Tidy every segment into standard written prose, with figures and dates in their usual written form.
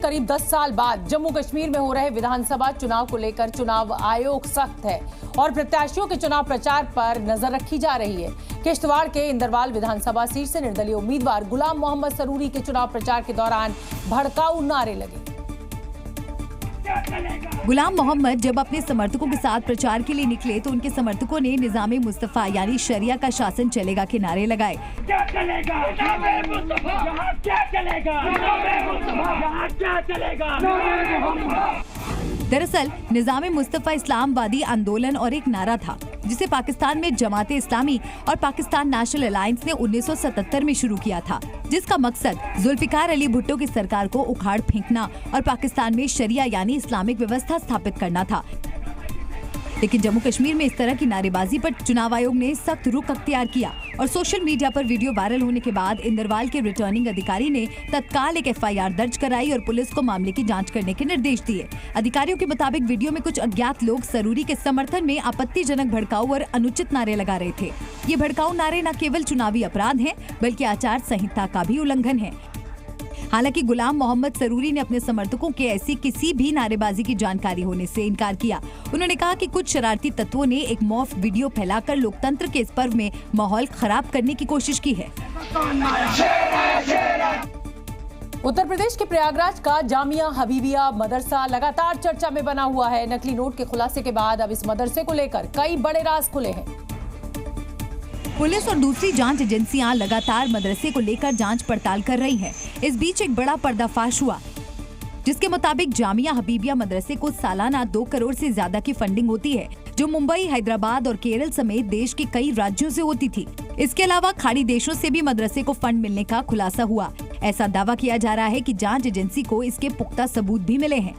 करीब 10 साल बाद जम्मू कश्मीर में हो रहे विधानसभा चुनाव को लेकर चुनाव आयोग सख्त है और प्रत्याशियों के चुनाव प्रचार पर नजर रखी जा रही है। किश्तवाड़ के इंदरवाल विधानसभा सीट से निर्दलीय उम्मीदवार गुलाम मोहम्मद सरूरी के चुनाव प्रचार के दौरान भड़काऊ नारे लगे। गुलाम मोहम्मद जब अपने समर्थकों के साथ प्रचार के लिए निकले तो उनके समर्थकों ने निजामे मुस्तफा यानी शरिया का शासन चलेगा के नारे लगाए। क्या चलेगा? क्या चलेगा? क्या चलेगा? दरअसल निजामे मुस्तफा इस्लामवादी आंदोलन और एक नारा था जिसे पाकिस्तान में जमाते इस्लामी और पाकिस्तान नेशनल अलायंस ने 1977 में शुरू किया था, जिसका मकसद जुल्फिकार अली भुट्टो की सरकार को उखाड़ फेंकना और पाकिस्तान में शरिया यानी इस्लामिक व्यवस्था स्थापित करना था। लेकिन जम्मू कश्मीर में इस तरह की नारेबाजी पर चुनाव आयोग ने सख्त रुख अख्तियार किया और सोशल मीडिया पर वीडियो वायरल होने के बाद इंदरवाल के रिटर्निंग अधिकारी ने तत्काल एक FIR दर्ज कराई और पुलिस को मामले की जांच करने के निर्देश दिए। अधिकारियों के मुताबिक वीडियो में कुछ अज्ञात लोग सरूरी के समर्थन में आपत्तिजनक भड़काऊ और अनुचित नारे लगा रहे थे। ये भड़काऊ नारे न केवल चुनावी अपराध हैं बल्कि आचार संहिता का भी उल्लंघन है। हालांकि गुलाम मोहम्मद सरूरी ने अपने समर्थकों के ऐसी किसी भी नारेबाजी की जानकारी होने से इनकार किया। उन्होंने कहा कि कुछ शरारती तत्वों ने एक मॉफ वीडियो फैलाकर लोकतंत्र के इस पर्व में माहौल खराब करने की कोशिश की है। उत्तर प्रदेश के प्रयागराज का जामिया हबीबिया मदरसा लगातार चर्चा में बना हुआ है। नकली नोट के खुलासे के बाद अब इस मदरसे को लेकर कई बड़े राज खुले हैं। पुलिस और दूसरी जांच एजेंसियां लगातार मदरसे को लेकर जांच पड़ताल कर रही हैं। इस बीच एक बड़ा पर्दाफाश हुआ जिसके मुताबिक जामिया हबीबिया मदरसे को सालाना 2 करोड़ से ज्यादा की फंडिंग होती है, जो मुंबई, हैदराबाद और केरल समेत देश के कई राज्यों से होती थी। इसके अलावा खाड़ी देशों से भी मदरसे को फंड मिलने का खुलासा हुआ। ऐसा दावा किया जा रहा है कि जांच एजेंसी को इसके पुख्ता सबूत भी मिले हैं।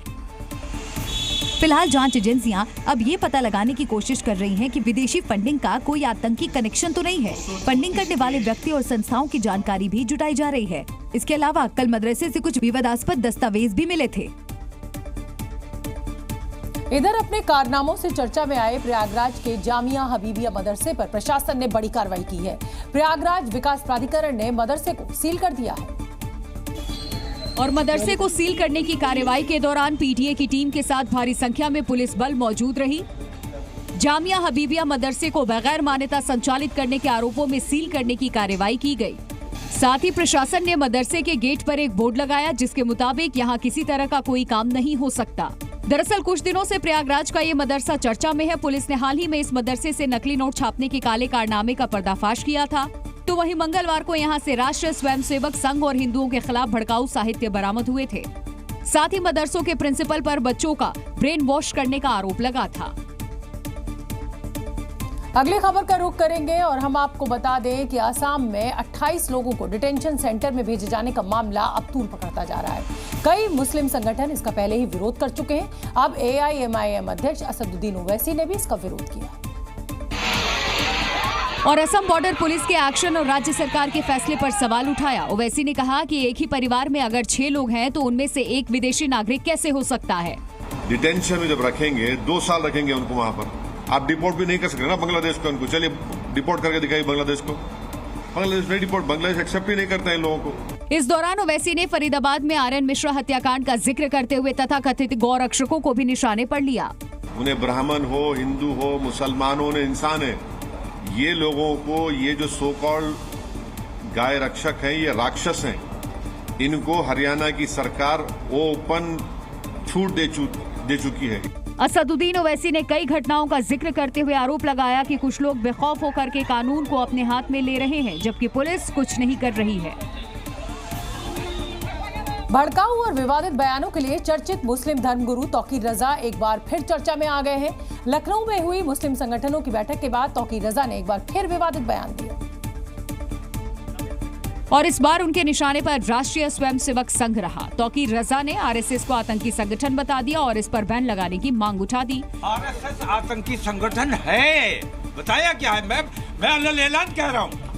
फिलहाल जांच एजेंसियां अब ये पता लगाने की कोशिश कर रही हैं कि विदेशी फंडिंग का कोई आतंकी कनेक्शन तो नहीं है। फंडिंग करने वाले व्यक्ति और संस्थाओं की जानकारी भी जुटाई जा रही है। इसके अलावा कल मदरसे से कुछ विवादास्पद दस्तावेज भी मिले थे। इधर अपने कारनामों से चर्चा में आए प्रयागराज के जामिया हबीबिया मदरसे पर प्रशासन ने बड़ी कार्रवाई की है। प्रयागराज विकास प्राधिकरण ने मदरसे को सील कर दिया है और मदरसे को सील करने की कार्रवाई के दौरान PTA की टीम के साथ भारी संख्या में पुलिस बल मौजूद रही। जामिया हबीबिया मदरसे को बगैर मान्यता संचालित करने के आरोपों में सील करने की कार्रवाई की गई। साथ ही प्रशासन ने मदरसे के गेट पर एक बोर्ड लगाया जिसके मुताबिक यहाँ किसी तरह का कोई काम नहीं हो सकता। दरअसल कुछ दिनों से प्रयागराज का ये मदरसा चर्चा में है। पुलिस ने हाल ही में इस मदरसे से नकली नोट छापने के काले कारनामे का पर्दाफाश किया था। तो वहीं मंगलवार को यहां से राष्ट्रीय स्वयंसेवक संघ और हिंदुओं के खिलाफ भड़काऊ साहित्य बरामद हुए थे। साथ ही मदरसों के प्रिंसिपल पर बच्चों का ब्रेन वॉश करने का आरोप लगा था। अगली खबर का रुख करेंगे और हम आपको बता दें कि असम में 28 लोगों को डिटेंशन सेंटर में भेजे जाने का मामला अब तूल पकड़ता जा रहा है। कई मुस्लिम संगठन इसका पहले ही विरोध कर चुके हैं। अब AIMIM अध्यक्ष असदुद्दीन ओवैसी ने भी इसका विरोध किया और असम बॉर्डर पुलिस के एक्शन और राज्य सरकार के फैसले पर सवाल उठाया। ओवैसी ने कहा कि एक ही परिवार में अगर 6 लोग हैं तो उनमें से एक विदेशी नागरिक कैसे हो सकता है। डिटेंशन में जब रखेंगे 2 साल रखेंगे उनको वहाँ पर, आप डिपोर्ट भी नहीं कर सकते ना बांग्लादेश को। उनको चलिए डिपोर्ट करके दिखाइए बांग्लादेश को। बांग्लादेश नहीं डिपोर्ट, बांग्लादेश एक्सेप्ट ही नहीं करता इन लोगों को। इस दौरान ओवैसी ने फरीदाबाद में आर्यन मिश्रा हत्याकांड का जिक्र करते हुए तथाकथित गौ रक्षकों को भी निशाने पर लिया। उन्हें ब्राह्मण हो, हिंदू हो, मुसलमान हो, उन्हें इंसान है। ये लोगों को, ये जो सो कॉल्ड गाय रक्षक हैं, ये राक्षस हैं। इनको हरियाणा की सरकार ओपन छूट दे चुकी है। असदुद्दीन ओवैसी ने कई घटनाओं का जिक्र करते हुए आरोप लगाया कि कुछ लोग बेखौफ होकर के कानून को अपने हाथ में ले रहे हैं जबकि पुलिस कुछ नहीं कर रही है। भड़काऊ और विवादित बयानों के लिए चर्चित मुस्लिम धर्मगुरु तौकीर रजा एक बार फिर चर्चा में आ गए हैं। लखनऊ में हुई मुस्लिम संगठनों की बैठक के बाद तौकीर रजा ने एक बार फिर विवादित बयान दिया और इस बार उनके निशाने पर राष्ट्रीय स्वयंसेवक संघ रहा। तौकीर रजा ने RSS को आतंकी संगठन बता दिया और इस पर बैन लगाने की मांग उठा दी। RSS आतंकी संगठन है, बताया क्या है? मैं ऐलान कह रहा हूँ।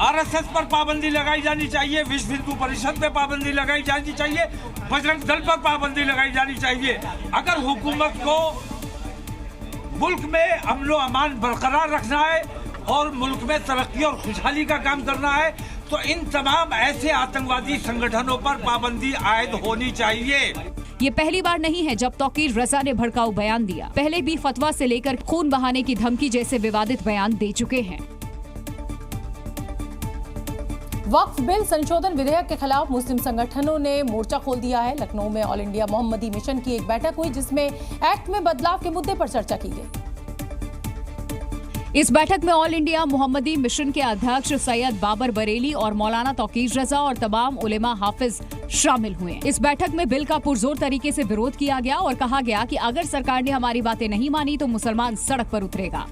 RSS पर पाबंदी लगाई जानी चाहिए, विश्व हिंदू परिषद पे पाबंदी लगाई जानी चाहिए, बजरंग दल पर पाबंदी लगाई जानी चाहिए। अगर हुकूमत को मुल्क में अमन व अमान बरकरार रखना है और मुल्क में तरक्की और खुशहाली का काम करना है तो इन तमाम ऐसे आतंकवादी संगठनों पर पाबंदी आयद होनी चाहिए। ये पहली बार नहीं है जब तौकीर रजा ने भड़काऊ बयान दिया। पहले भी फतवा से लेकर खून बहाने की धमकी जैसे विवादित बयान दे चुके हैं। वक्फ बिल संशोधन विधेयक के खिलाफ मुस्लिम संगठनों ने मोर्चा खोल दिया है। लखनऊ में ऑल इंडिया मोहम्मदी मिशन की एक बैठक हुई जिसमें एक्ट में बदलाव के मुद्दे पर चर्चा की गई। इस बैठक में ऑल इंडिया मोहम्मदी मिशन के अध्यक्ष सैयद बाबर बरेली और मौलाना तौकीर रजा और तमाम उलेमा हाफिज शामिल हुए। इस बैठक में बिल का पुरजोर तरीके से विरोध किया गया और कहा गया कि अगर सरकार ने हमारी बातें नहीं मानी तो मुसलमान सड़क पर उतरेगा।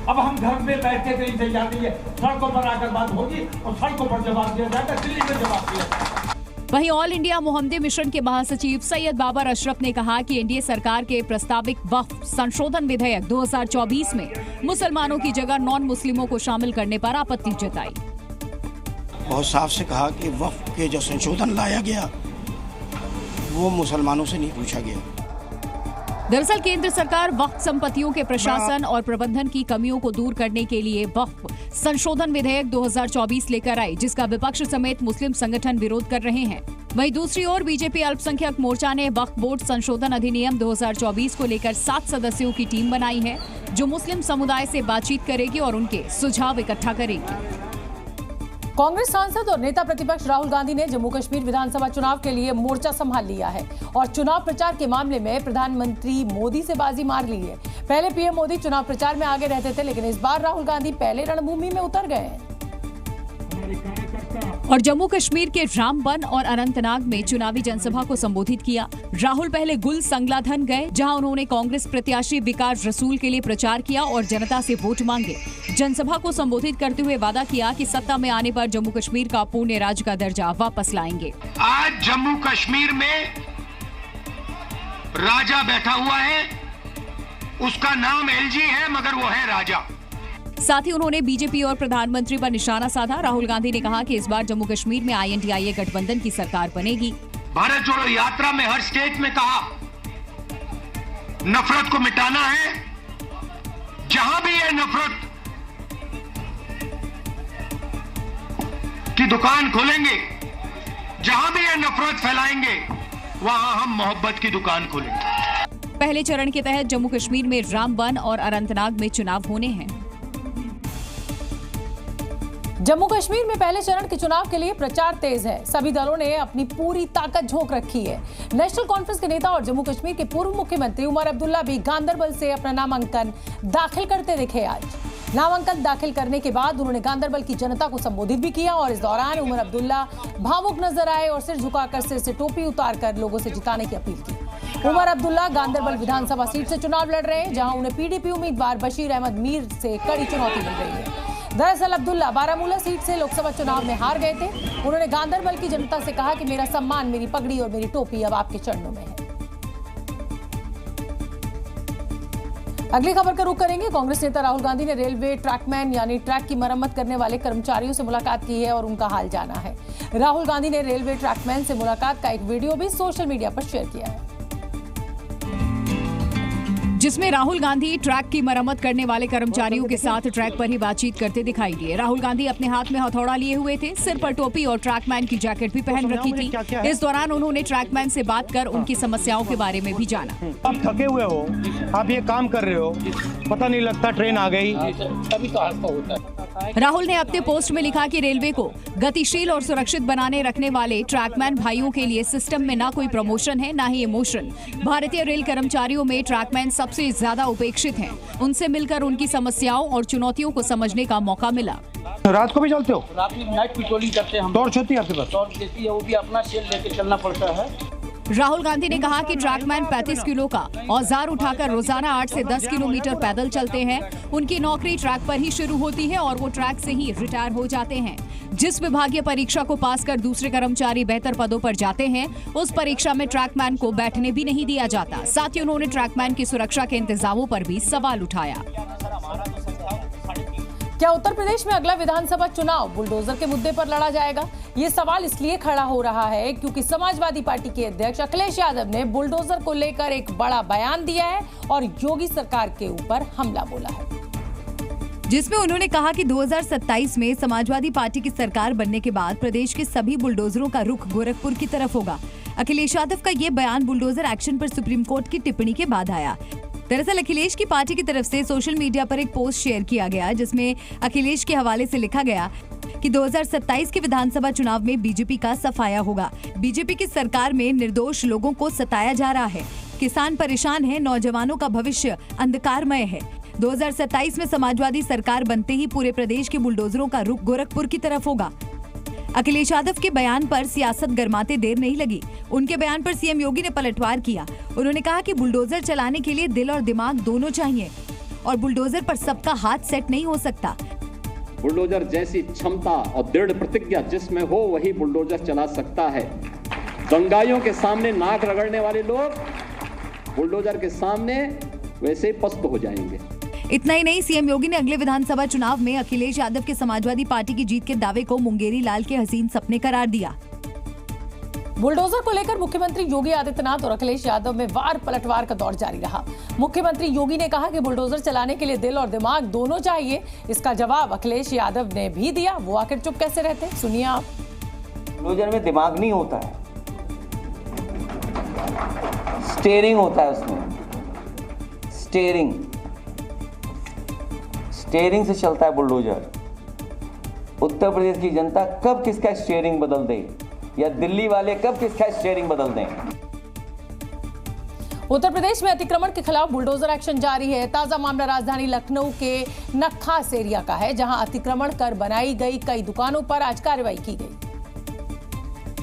अब हम घर में बैठ के नहीं जा रही है, सड़कों पर आकर बात होगी और सड़कों पर जवाब दिया जाएगा, दिल्ली में जवाब दिया जाएगा। वहीं ऑल इंडिया मोहम्मदी मिशन के महासचिव सैयद बाबर अशरफ ने कहा कि एनडीए सरकार के प्रस्तावित वक्फ संशोधन विधेयक 2024 में मुसलमानों की जगह नॉन मुस्लिमों को शामिल करने पर आपत्ति जताई। बहुत साफ से कहा कि वक्फ के जो संशोधन लाया गया वो मुसलमानों से नहीं पूछा गया। दरअसल केंद्र सरकार वक्फ संपत्तियों के प्रशासन और प्रबंधन की कमियों को दूर करने के लिए वक्फ संशोधन विधेयक 2024 लेकर आई, जिसका विपक्ष समेत मुस्लिम संगठन विरोध कर रहे हैं। वहीं दूसरी ओर बीजेपी अल्पसंख्यक मोर्चा ने वक्फ बोर्ड संशोधन अधिनियम 2024 को लेकर 7 सदस्यों की टीम बनाई है, जो मुस्लिम समुदाय से बातचीत करेगी और उनके सुझाव इकट्ठा करेगी। कांग्रेस सांसद और नेता प्रतिपक्ष राहुल गांधी ने जम्मू कश्मीर विधानसभा चुनाव के लिए मोर्चा संभाल लिया है और चुनाव प्रचार के मामले में प्रधानमंत्री मोदी से बाजी मार ली है। पहले पीएम मोदी चुनाव प्रचार में आगे रहते थे, लेकिन इस बार राहुल गांधी पहले रणभूमि में उतर गए हैं। और जम्मू कश्मीर के रामबन और अनंतनाग में चुनावी जनसभा को संबोधित किया। राहुल पहले गुल संगलाधन गए, जहां उन्होंने कांग्रेस प्रत्याशी विकास रसूल के लिए प्रचार किया और जनता से वोट मांगे। जनसभा को संबोधित करते हुए वादा किया कि सत्ता में आने पर जम्मू कश्मीर का पूर्ण राज्य का दर्जा वापस लाएंगे। आज जम्मू कश्मीर में राजा बैठा हुआ है, उसका नाम एलजी है मगर वो है राजा। साथ ही उन्होंने बीजेपी और प्रधानमंत्री पर निशाना साधा। राहुल गांधी ने कहा कि इस बार जम्मू कश्मीर में INDIA गठबंधन की सरकार बनेगी। भारत जोड़ो यात्रा में हर स्टेट में कहा नफरत को मिटाना है। जहां भी ये नफरत की दुकान खोलेंगे, जहां भी ये नफरत फैलाएंगे, वहां हम मोहब्बत की दुकान खोलेंगे। पहले चरण के तहत जम्मू कश्मीर में रामबन और अनंतनाग में चुनाव होने हैं। जम्मू कश्मीर में पहले चरण के चुनाव के लिए प्रचार तेज है। सभी दलों ने अपनी पूरी ताकत झोंक रखी है। नेशनल कॉन्फ्रेंस के नेता और जम्मू कश्मीर के पूर्व मुख्यमंत्री उमर अब्दुल्ला भी गांदरबल से अपना नामांकन दाखिल करते दिखे। आज नामांकन दाखिल करने के बाद उन्होंने गांदरबल की जनता को संबोधित भी किया और इस दौरान उमर अब्दुल्ला भावुक नजर आए और सिर झुकाकर सिर से टोपी उतारकर लोगों से जिताने की अपील की। उमर अब्दुल्ला गांदरबल विधानसभा सीट से चुनाव लड़ रहे हैं, जहां उन्हें PDP उम्मीदवार बशीर अहमद मीर से कड़ी चुनौती मिल रही है। दरअसल अब्दुल्ला बारामूला सीट से लोकसभा चुनाव में हार गए थे। उन्होंने गांदरबल की जनता से कहा कि मेरा सम्मान, मेरी पगड़ी और मेरी टोपी अब आपके चरणों में है। अगली खबर का रुख करेंगे। कांग्रेस नेता राहुल गांधी ने रेलवे ट्रैकमैन यानी ट्रैक की मरम्मत करने वाले कर्मचारियों से मुलाकात की है और उनका हाल जाना है। राहुल गांधी ने रेलवे ट्रैकमैन से मुलाकात का एक वीडियो भी सोशल मीडिया पर शेयर किया है, जिसमें राहुल गांधी ट्रैक की मरम्मत करने वाले कर्मचारियों के साथ ट्रैक पर ही बातचीत करते दिखाई दिए। राहुल गांधी अपने हाथ में हथौड़ा लिए हुए थे, सिर पर टोपी और ट्रैकमैन की जैकेट भी पहन रखी थी। इस दौरान उन्होंने ट्रैकमैन से बात कर उनकी समस्याओं के बारे में भी जाना। आप थके हुए हो, आप ये काम कर रहे हो, पता नहीं लगता ट्रेन आ गई, तभी तो हादसा होता है। राहुल ने अपने पोस्ट में लिखा कि रेलवे को गतिशील और सुरक्षित बनाने रखने वाले ट्रैकमैन भाइयों के लिए सिस्टम में ना कोई प्रमोशन है, ना ही इमोशन। भारतीय रेल कर्मचारियों में ट्रैकमैन सबसे ज्यादा उपेक्षित हैं। उनसे मिलकर उनकी समस्याओं और चुनौतियों को समझने का मौका मिला। रात को भी चलते हो? रात में नाइट पेट्रोलिंग करते हैं हम। टॉर्च होती है आपके पास? टॉर्च देती है, वो भी अपना सेल लेके चलना पड़ता है। राहुल गांधी ने कहा कि ट्रैकमैन 35 किलो का औजार उठाकर रोजाना 8 से 10 किलोमीटर पैदल चलते हैं। उनकी नौकरी ट्रैक पर ही शुरू होती है और वो ट्रैक से ही रिटायर हो जाते हैं। जिस विभागीय परीक्षा को पास कर दूसरे कर्मचारी बेहतर पदों पर जाते हैं, उस परीक्षा में ट्रैकमैन को बैठने भी नहीं दिया जाता। साथ ही उन्होंने ट्रैकमैन की सुरक्षा के इंतजामों पर भी सवाल उठाया। क्या उत्तर प्रदेश में अगला विधानसभा चुनाव बुलडोजर के मुद्दे पर लड़ा जाएगा? ये सवाल इसलिए खड़ा हो रहा है क्योंकि समाजवादी पार्टी के अध्यक्ष अखिलेश यादव ने बुलडोजर को लेकर एक बड़ा बयान दिया है और योगी सरकार के ऊपर हमला बोला है। जिसमें उन्होंने कहा कि 2027 में समाजवादी पार्टी की सरकार बनने के बाद प्रदेश के सभी बुलडोजरों का रुख गोरखपुर की तरफ होगा। अखिलेश यादव का ये बयान बुलडोजर एक्शन पर सुप्रीम कोर्ट की टिप्पणी के बाद आया। दरअसल अखिलेश की पार्टी की तरफ से सोशल मीडिया पर एक पोस्ट शेयर किया गया, जिसमें अखिलेश के हवाले से लिखा गया कि 2027 के विधानसभा चुनाव में बीजेपी का सफाया होगा। बीजेपी की सरकार में निर्दोष लोगों को सताया जा रहा है, किसान परेशान है, नौजवानों का भविष्य अंधकारमय है। 2027 में समाजवादी सरकार बनते ही पूरे प्रदेश के बुलडोजरों का रुख गोरखपुर की तरफ होगा। अखिलेश यादव के बयान पर सियासत गरमाते देर नहीं लगी। उनके बयान पर सीएम योगी ने पलटवार किया। उन्होंने कहा कि बुलडोजर चलाने के लिए दिल और दिमाग दोनों चाहिए और बुलडोजर पर सबका हाथ सेट नहीं हो सकता। बुलडोजर जैसी क्षमता और दृढ़ प्रतिज्ञा जिसमें हो वही बुलडोजर चला सकता है। दंगाइयों के सामने नाक रगड़ने वाले लोग बुलडोजर के सामने वैसे ही पस्त हो जाएंगे। इतना ही नहीं, सीएम योगी ने अगले विधानसभा चुनाव में अखिलेश यादव के समाजवादी पार्टी की जीत के दावे को मुंगेरी लाल के हसीन सपने करार दिया। बुलडोजर को लेकर मुख्यमंत्री योगी आदित्यनाथ और अखिलेश यादव में वार पलटवार का दौर जारी रहा। मुख्यमंत्री योगी ने कहा कि बुलडोजर चलाने के लिए दिल और दिमाग दोनों चाहिए। इसका जवाब अखिलेश यादव ने भी दिया। वो आखिर चुप कैसे रहते, सुनिए आप। बुलडोजर में दिमाग नहीं होता है, स्टीयरिंग होता है उसमें। स्टीयरिंग से चलता है बुलडोजर। उत्तर प्रदेश की जनता कब किसका स्टीयरिंग बदल दे या दिल्ली वाले कब किसका स्टीयरिंग बदल दें। उत्तर प्रदेश में अतिक्रमण के खिलाफ बुलडोजर एक्शन जारी है। ताजा मामला राजधानी लखनऊ के नक्खास एरिया का है, जहां अतिक्रमण कर बनाई गई कई दुकानों पर आज कार्रवाई की गई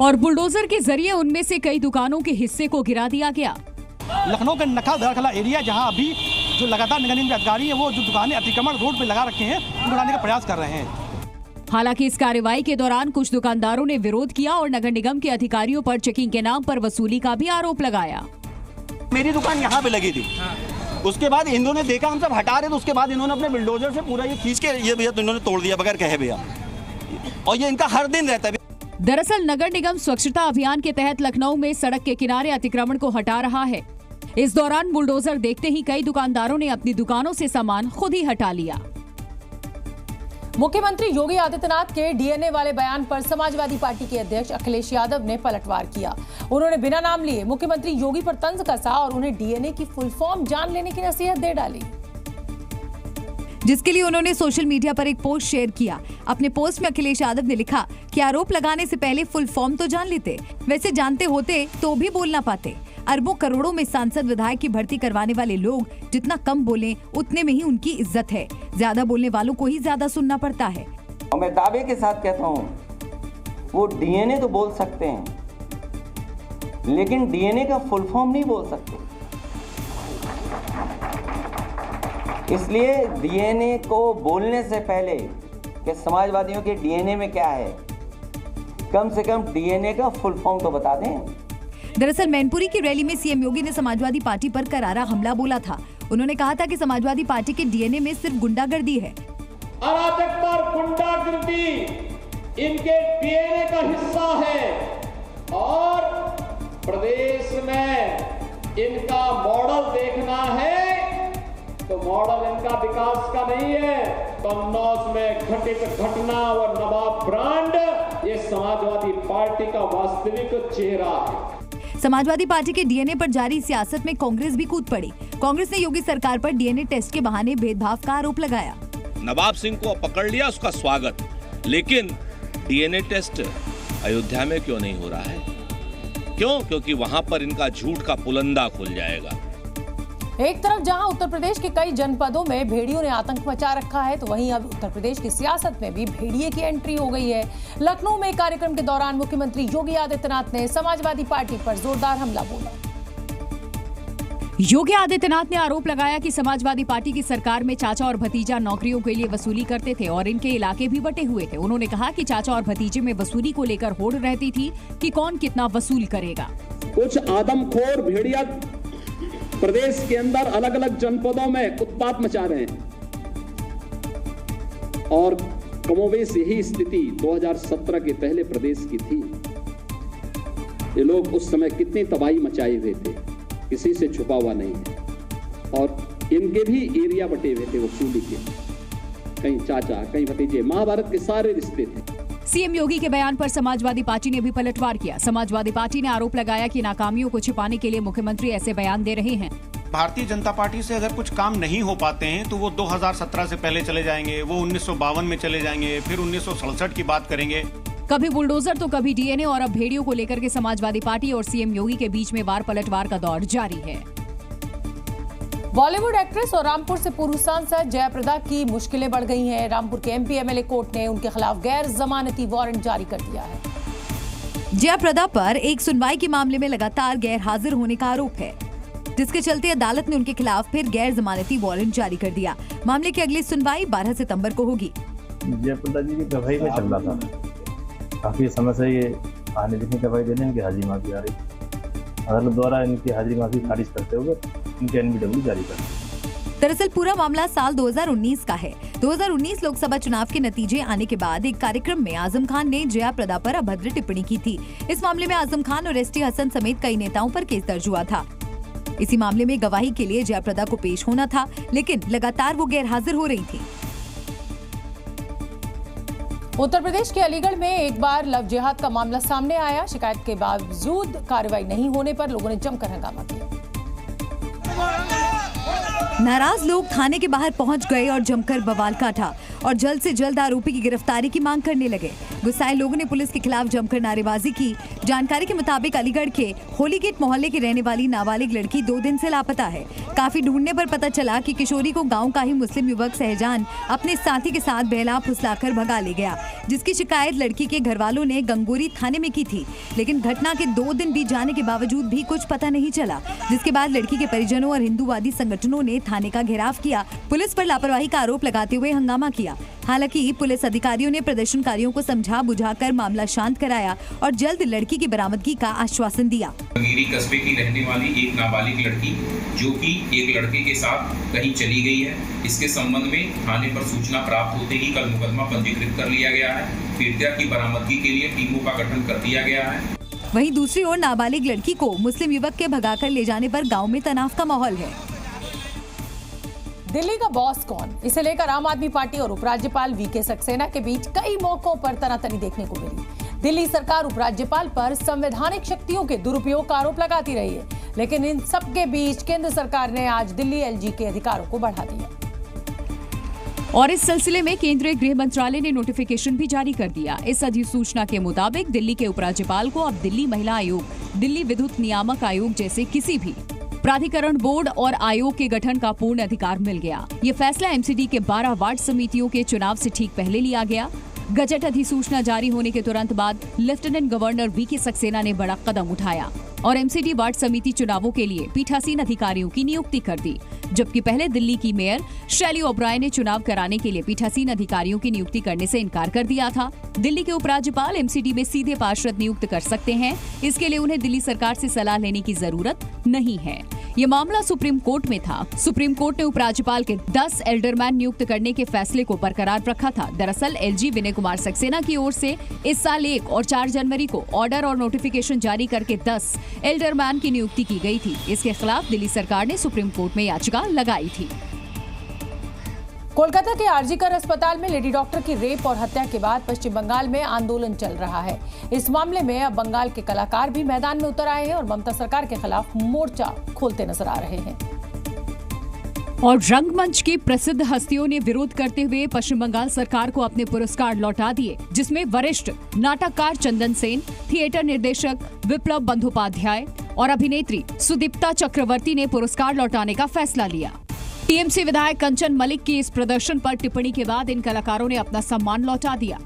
और बुलडोजर के जरिए उनमें से कई दुकानों के हिस्से को गिरा दिया गया। लखनऊ का नक्खास एरिया, जहां अभी जो लगातार नगर निगम के अधिकारी है वो जो दुकानें अतिक्रमण रोड पे लगा रखे हैं उनको गिराने का प्रयास कर रहे हैं। हालांकि इस कार्रवाई के दौरान कुछ दुकानदारों ने विरोध किया और नगर निगम के अधिकारियों पर चेकिंग के नाम पर वसूली का भी आरोप लगाया। मेरी दुकान यहाँ पे लगी थी, उसके बाद इन्होंने देखा हम सब हटा रहे, तो उसके बाद इन्होंने अपने बुलडोजर से पूरा ये खींच के ये भैया तो इन्होंने तोड़ दिया बगैर कहे भैया, और ये इनका हर दिन रहता है। दरअसल नगर निगम स्वच्छता अभियान के तहत लखनऊ में सड़क के किनारे अतिक्रमण को हटा रहा है। इस दौरान बुलडोजर देखते ही कई दुकानदारों ने अपनी दुकानों से सामान खुद ही हटा लिया। मुख्यमंत्री योगी आदित्यनाथ के डीएनए वाले बयान पर समाजवादी पार्टी के अध्यक्ष अखिलेश यादव ने पलटवार किया। उन्होंने बिना नाम लिए मुख्यमंत्री योगी पर तंज कसा और उन्हें डीएनए की फुल फॉर्म जान लेने की नसीहत दे डाली, जिसके लिए उन्होंने सोशल मीडिया पर एक पोस्ट शेयर किया। अपने पोस्ट में अखिलेश यादव ने लिखा कि आरोप लगाने से पहले फुल फॉर्म तो जान लेते, वैसे जानते होते तो भी बोल ना पाते। अरबों करोड़ों में सांसद विधायक की भर्ती करवाने वाले लोग जितना कम बोलें उतने में ही उनकी इज्जत है। ज्यादा बोलने वालों को ही ज्यादा सुनना पड़ता है। और मैं दावे के साथ कहता हूँ, वो डीएनए तो बोल सकते हैं लेकिन डीएनए का फुल फॉर्म नहीं बोल सकते। इसलिए डीएनए को बोलने से पहले कि समाजवादियों के डीएनए में क्या है, कम से कम डीएनए का फुल फॉर्म तो बता दें। दरअसल मैनपुरी की रैली में सीएम योगी ने समाजवादी पार्टी पर करारा हमला बोला था। उन्होंने कहा था कि समाजवादी पार्टी के डीएनए में सिर्फ गुंडागर्दी है। अराजकता और गुंडागर्दी इनके डीएनए का हिस्सा है और प्रदेश में इनका मॉडल देखना है तो मॉडल इनका विकास का नहीं है। कन्नौज में घटित घटना और नवाब ब्रांड ये समाजवादी पार्टी का वास्तविक चेहरा है। समाजवादी पार्टी के डीएनए पर जारी सियासत में कांग्रेस भी कूद पड़ी। कांग्रेस ने योगी सरकार पर डीएनए टेस्ट के बहाने भेदभाव का आरोप लगाया। नवाब सिंह को पकड़ लिया, उसका स्वागत, लेकिन डीएनए टेस्ट अयोध्या में क्यों नहीं हो रहा है? क्यों? क्योंकि वहां पर इनका झूठ का पुलंदा खुल जाएगा। एक तरफ जहां उत्तर प्रदेश के कई जनपदों में भेड़ियों ने आतंक मचा रखा है, तो वहीं अब उत्तर प्रदेश की सियासत में भी भेड़िए की एंट्री हो गई है। लखनऊ में एक कार्यक्रम के दौरान मुख्यमंत्री योगी आदित्यनाथ ने समाजवादी पार्टी पर जोरदार हमला बोला। योगी आदित्यनाथ ने आरोप लगाया कि समाजवादी पार्टी की सरकार में चाचा और भतीजा नौकरियों के लिए वसूली करते थे और इनके इलाके भी बटे हुए थे। उन्होंने कहा कि चाचा और भतीजे में वसूली को लेकर होड़ रहती थी कि कौन कितना वसूल करेगा। कुछ आदमखोर भेड़िया प्रदेश के अंदर अलग अलग जनपदों में उत्पात मचा रहे हैं और कमोबेश यही स्थिति 2017 के पहले प्रदेश की थी। ये लोग उस समय कितनी तबाही मचाए हुए थे, किसी से छुपा हुआ नहीं है और इनके भी एरिया बटे हुए थे वसूली के। कहीं चाचा, कहीं भतीजे, महाभारत के सारे रिश्ते थे। सीएम योगी के बयान पर समाजवादी पार्टी ने भी पलटवार किया। समाजवादी पार्टी ने आरोप लगाया कि नाकामियों को छिपाने के लिए मुख्यमंत्री ऐसे बयान दे रहे हैं। भारतीय जनता पार्टी से अगर कुछ काम नहीं हो पाते हैं तो वो 2017 से पहले चले जाएंगे, वो 1952 में चले जाएंगे, फिर 1967 की बात करेंगे। कभी बुलडोजर तो कभी डीएनए और अब भेड़ियों को लेकर के समाजवादी पार्टी और सीएम योगी के बीच में वार पलटवार का दौर जारी है। बॉलीवुड एक्ट्रेस और रामपुर से पूर्व सांसद जयाप्रदा की मुश्किलें बढ़ गई हैं। रामपुर के एमपी एमएलए कोर्ट ने उनके खिलाफ गैर जमानती वारंट जारी कर दिया है। जयाप्रदा पर एक सुनवाई के मामले में लगातार गैर हाजिर होने का आरोप है, जिसके चलते अदालत ने उनके खिलाफ फिर गैर जमानती वारंट जारी कर दिया। मामले की अगली सुनवाई 12 सितंबर को होगी। जयाप्रदा जी की गवाही में चल रहा था, काफी समय से ये आने की गवाही देने इनकी हाजिरी माफी आ रही, अदालत द्वारा इनकी हाजिरी माफी खारिज करते हुए इनके एनबीडब्ल्यू जारी कर दिया। दरअसल पूरा मामला साल 2019 का है। 2019 लोकसभा चुनाव के नतीजे आने के बाद एक कार्यक्रम में आजम खान ने जयाप्रदा पर अभद्र टिप्पणी की थी। इस मामले में आजम खान और एसटी हसन समेत कई नेताओं पर केस दर्ज हुआ था। इसी मामले में गवाही के लिए जयाप्रदा को पेश होना था, लेकिन लगातार वो गैर हाजिर हो रही थी। उत्तर प्रदेश के अलीगढ़ में एक बार लव जिहाद का मामला सामने आया। शिकायत के बावजूद कार्रवाई नहीं होने पर लोगों ने जमकर हंगामा किया। नाराज लोग थाने के बाहर पहुंच गए और जमकर बवाल काटा और जल्द से जल्द आरोपी की गिरफ्तारी की मांग करने लगे। गुस्साए लोगों ने पुलिस के खिलाफ जमकर नारेबाजी की। जानकारी के मुताबिक अलीगढ़ के होलीगेट मोहल्ले की रहने वाली नाबालिग लड़की 2 दिन से लापता है। काफी ढूंढने पर पता चला कि किशोरी को गांव का ही मुस्लिम युवक सहजान अपने साथी के साथ बहला फुसलाकर भगा ले गया, जिसकी शिकायत लड़की के घर वालों ने गंगोरी थाने में की थी। लेकिन घटना के 2 दिन बीत जाने के बावजूद भी कुछ पता नहीं चला, जिसके बाद लड़की के परिजनों और हिंदूवादी संगठनों ने थाने का घेराव किया, पुलिस पर लापरवाही का आरोप लगाते हुए हंगामा किया। हालांकि पुलिस अधिकारियों ने प्रदर्शनकारियों को समझा बुझाकर मामला शांत कराया और जल्द लड़की की बरामदगी का आश्वासन दिया। गंगेरी कस्बे की रहने वाली एक नाबालिग लड़की जो कि एक लड़के के साथ कहीं चली गई है, इसके संबंध में थाने पर सूचना प्राप्त होते ही कल मुकदमा पंजीकृत कर लिया गया है। पीड़िता की बरामदगी के लिए टीमों का गठन कर दिया गया है। वहीं दूसरी ओर नाबालिग लड़की को मुस्लिम युवक के भगाकर ले जाने पर गाँव में तनाव का माहौल है। दिल्ली का बॉस कौन, इसे लेकर आम आदमी पार्टी और उपराज्यपाल वीके सक्सेना के बीच कई मौकों पर तनातनी देखने को मिली। दिल्ली सरकार उपराज्यपाल पर संवैधानिक शक्तियों के दुरुपयोग का आरोप लगाती रही है, लेकिन इन सबके बीच केंद्र सरकार ने आज दिल्ली एलजी के अधिकारों को बढ़ा दिया। और इस सिलसिले में केंद्रीय गृह मंत्रालय ने नोटिफिकेशन भी जारी कर दिया। इस अधिसूचना के मुताबिक दिल्ली के उपराज्यपाल को अब दिल्ली महिला आयोग, दिल्ली विद्युत नियामक आयोग जैसे किसी भी प्राधिकरण, बोर्ड और आयोग के गठन का पूर्ण अधिकार मिल गया। ये फैसला एमसीडी के 12 वार्ड समितियों के चुनाव से ठीक पहले लिया गया। गजट अधिसूचना जारी होने के तुरंत बाद लेफ्टिनेंट गवर्नर वीके सक्सेना ने बड़ा कदम उठाया और एमसीडी वार्ड समिति चुनावों के लिए पीठासीन अधिकारियों की नियुक्ति कर दी, जबकि पहले दिल्ली की मेयर शैली ओब्राय ने चुनाव कराने के लिए पीठासीन अधिकारियों की नियुक्ति करने से इनकार कर दिया था। दिल्ली के उपराज्यपाल एमसीडी में सीधे पार्षद नियुक्त कर सकते हैं, इसके लिए उन्हें दिल्ली सरकार से सलाह लेने की जरूरत नहीं है। ये मामला सुप्रीम कोर्ट में था। सुप्रीम कोर्ट ने उपराज्यपाल के 10 एल्डरमैन नियुक्त करने के फैसले को बरकरार रखा था। दरअसल एलजी विनय कुमार सक्सेना की ओर से इस साल 1 और 4 जनवरी को ऑर्डर और नोटिफिकेशन जारी करके 10 एल्डरमैन की नियुक्ति की गई थी। इसके खिलाफ दिल्ली सरकार ने सुप्रीम कोर्ट में याचिका लगाई थी। कोलकाता के आरजीकर अस्पताल में लेडी डॉक्टर की रेप और हत्या के बाद पश्चिम बंगाल में आंदोलन चल रहा है। इस मामले में अब बंगाल के कलाकार भी मैदान में उतर आए हैं और ममता सरकार के खिलाफ मोर्चा खोलते नजर आ रहे हैं। और रंगमंच की प्रसिद्ध हस्तियों ने विरोध करते हुए पश्चिम बंगाल सरकार को अपने पुरस्कार लौटा दिए, जिसमें वरिष्ठ नाटककार चंदन सेन, थिएटर निर्देशक विप्लव बंदोपाध्याय और अभिनेत्री सुदीप्ता चक्रवर्ती ने पुरस्कार लौटाने का फैसला लिया। टीएमसी विधायक कंचन मलिक की इस प्रदर्शन पर टिप्पणी के बाद इन कलाकारों ने अपना सम्मान लौटा दिया।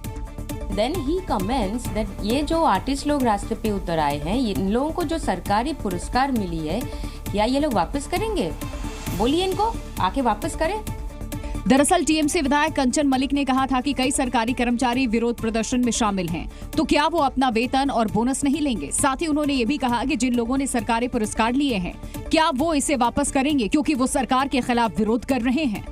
Then he comments that ये जो आर्टिस्ट लोग रास्ते पे उतर आए हैं, इन लोगों को जो सरकारी पुरस्कार मिली है, क्या ये लोग वापस करेंगे? बोलिए इनको आके वापस करें। दरअसल टीएमसी विधायक कंचन मलिक ने कहा था कि कई सरकारी कर्मचारी विरोध प्रदर्शन में शामिल हैं, तो क्या वो अपना वेतन और बोनस नहीं लेंगे? साथ ही उन्होंने ये भी कहा कि जिन लोगों ने सरकारी पुरस्कार लिए हैं, क्या वो इसे वापस करेंगे, क्योंकि वो सरकार के खिलाफ विरोध कर रहे हैं।